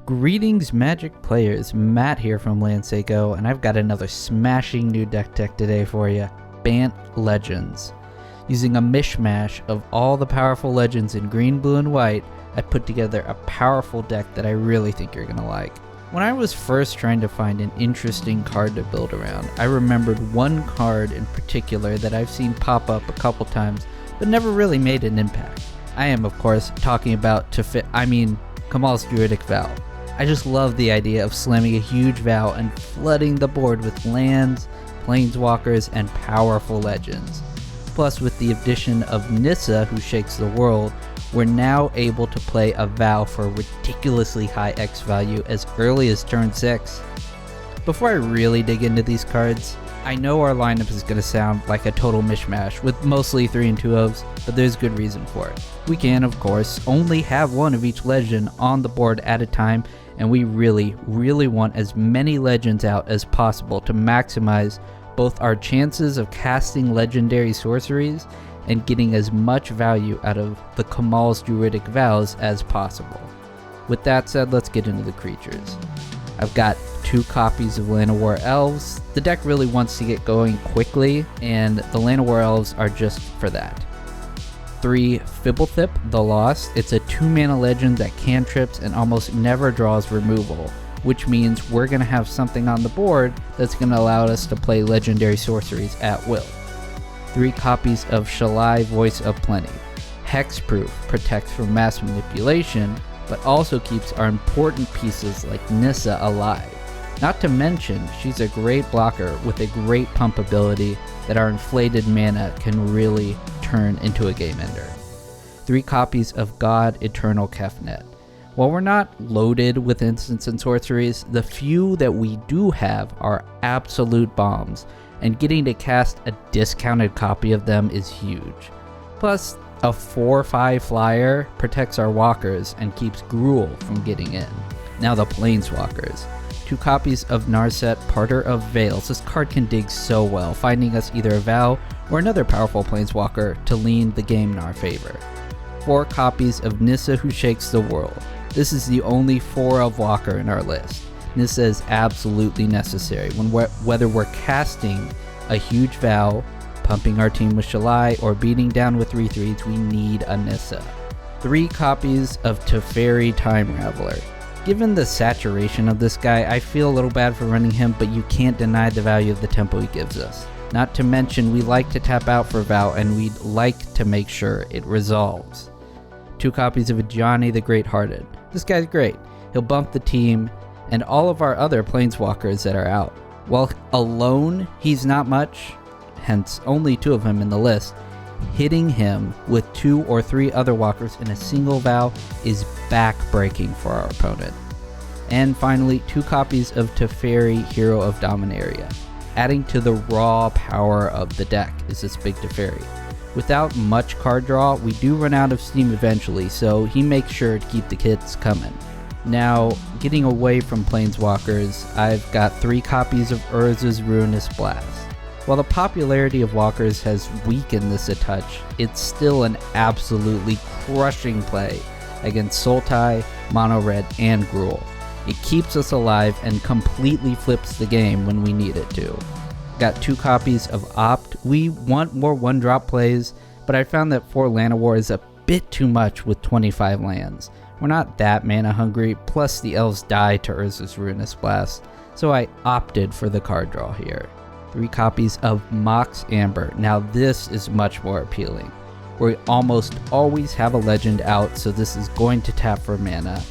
Greetings Magic players, Matt here from Landseiko, and I've got another smashing new deck today for you, Bant Legends. Using a mishmash of all the powerful legends in green, blue, and white, I put together a powerful deck that I really think you're going to like. When I was first trying to find an interesting card to build around, I remembered one card in particular that I've seen pop up a couple times, but never really made an impact. I am, of course, talking about Kamahl's Druidic Vow. I just love the idea of slamming a huge vow and flooding the board with lands, planeswalkers, and powerful legends. Plus, with the addition of Nissa, who shakes the world, we're now able to play a vow for a ridiculously high X value as early as turn 6. Before I really dig into these cards, I know our lineup is going to sound like a total mishmash with mostly 3 and 2/ofs, but there's good reason for it. We can, of course, only have one of each legend on the board at a time, and we really want as many legends out as possible to maximize both our chances of casting legendary sorceries and getting as much value out of the Kamahl's Druidic Vows as possible. With that said, let's get into the creatures. I've got 2 copies of Land of War Elves. The deck really wants to get going quickly, and the Land of War Elves are just for that. 3 Fibblethip the Lost. It's a 2-mana legend that cantrips and almost never draws removal, which means we're going to have something on the board that's going to allow us to play legendary sorceries at will. 3 copies of Shalai Voice of Plenty. Hexproof, protects from mass manipulation, but also keeps our important pieces like Nissa alive. Not to mention, she's a great blocker with a great pump ability that our inflated mana can really turn into a game ender. 3 copies of God Eternal Kefnet. While we're not loaded with instants and sorceries, the few that we do have are absolute bombs, and getting to cast a discounted copy of them is huge. Plus, a 4/5 flyer protects our walkers and keeps Gruul from getting in. Now the planeswalkers. 2 copies of Narset, Parter of Veils. This card can dig so well, finding us either a Vow or another powerful planeswalker to lean the game in our favor. 4 copies of Nissa, who shakes the world. This is the only 4-of walker in our list. Nissa is absolutely necessary whether we're casting a huge Vow, pumping our team with Shalai, or beating down with 3/3s, we need a Nissa. 3 copies of Teferi Time Raveler. Given the saturation of this guy, I feel a little bad for running him, but you can't deny the value of the tempo he gives us. Not to mention, we like to tap out for Vow, and we'd like to make sure it resolves. 2 copies of Ajani the Great-Hearted. This guy's great. He'll bump the team and all of our other planeswalkers that are out. While alone, he's not much, hence only 2 of him in the list. Hitting him with 2 or 3 other walkers in a single Vow is back-breaking for our opponent. And finally, 2 copies of Teferi, Hero of Dominaria. Adding to the raw power of the deck is this big Teferi. Without much card draw, we do run out of steam eventually, so he makes sure to keep the kits coming. Now, getting away from planeswalkers, I've got 3 copies of Urza's Ruinous Blast. While the popularity of walkers has weakened this a touch, it's still an absolutely crushing play against Sultai, Mono Red, and Gruul. It keeps us alive and completely flips the game when we need it to. Got 2 copies of Opt. We want more 1-drop plays, but I found that 4 Land of War is a bit too much with 25 lands. We're not that mana hungry, plus the elves die to Urza's Ruinous Blast, so I opted for the card draw here. 3 copies of Mox Amber. Now this is much more appealing. We almost always have a legend out, so this is going to tap for mana.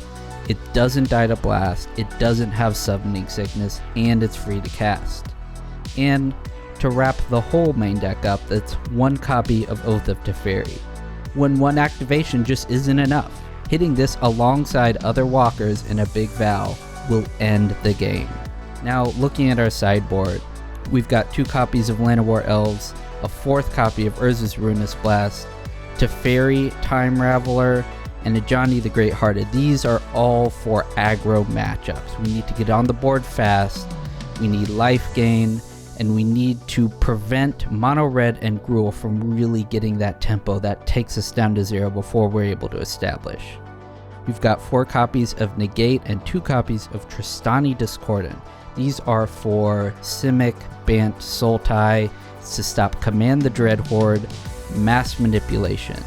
It doesn't die to blast, it doesn't have summoning sickness, and it's free to cast. And to wrap the whole main deck up, that's 1 copy of Oath of Teferi. When 1 activation just isn't enough, hitting this alongside other walkers in a big Vow will end the game. Now looking at our sideboard, we've got 2 copies of Land of War Elves, a 4th copy of Urza's Ruinous Blast, Teferi Time Raveler, and Ajani the Great-Hearted. These are all for aggro matchups. We need to get on the board fast, we need life gain, and we need to prevent Mono Red and Gruul from really getting that tempo that takes us down to 0 before we're able to establish. You've got 4 copies of Negate and 2 copies of Tristani Discordant. These are for Simic, Bant, Sultai, to stop Command the Dread Horde, Mass Manipulation.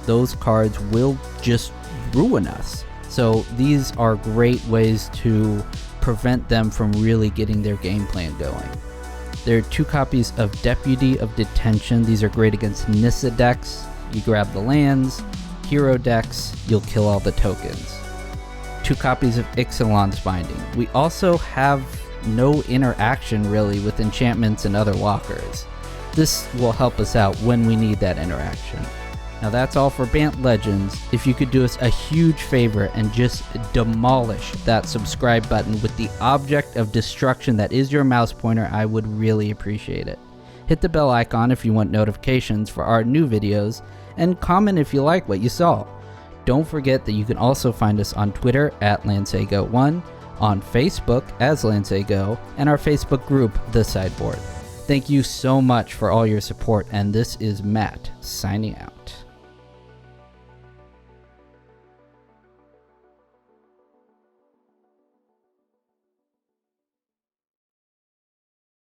Those cards will just ruin us. So these are great ways to prevent them from really getting their game plan going. There are 2 copies of Deputy of Detention. These are great against Nissa decks. You grab the lands, hero decks, you'll kill all the tokens. 2 copies of Ixalan's Binding. We also have no interaction really with enchantments and other walkers. This will help us out when we need that interaction. Now that's all for Bant Legends. If you could do us a huge favor and just demolish that subscribe button with the object of destruction that is your mouse pointer, I would really appreciate it. Hit the bell icon if you want notifications for our new videos, and comment if you like what you saw. Don't forget that you can also find us on Twitter at Lansego1, on Facebook as Lansego, and our Facebook group, The Sideboard. Thank you so much for all your support, and this is Matt signing out.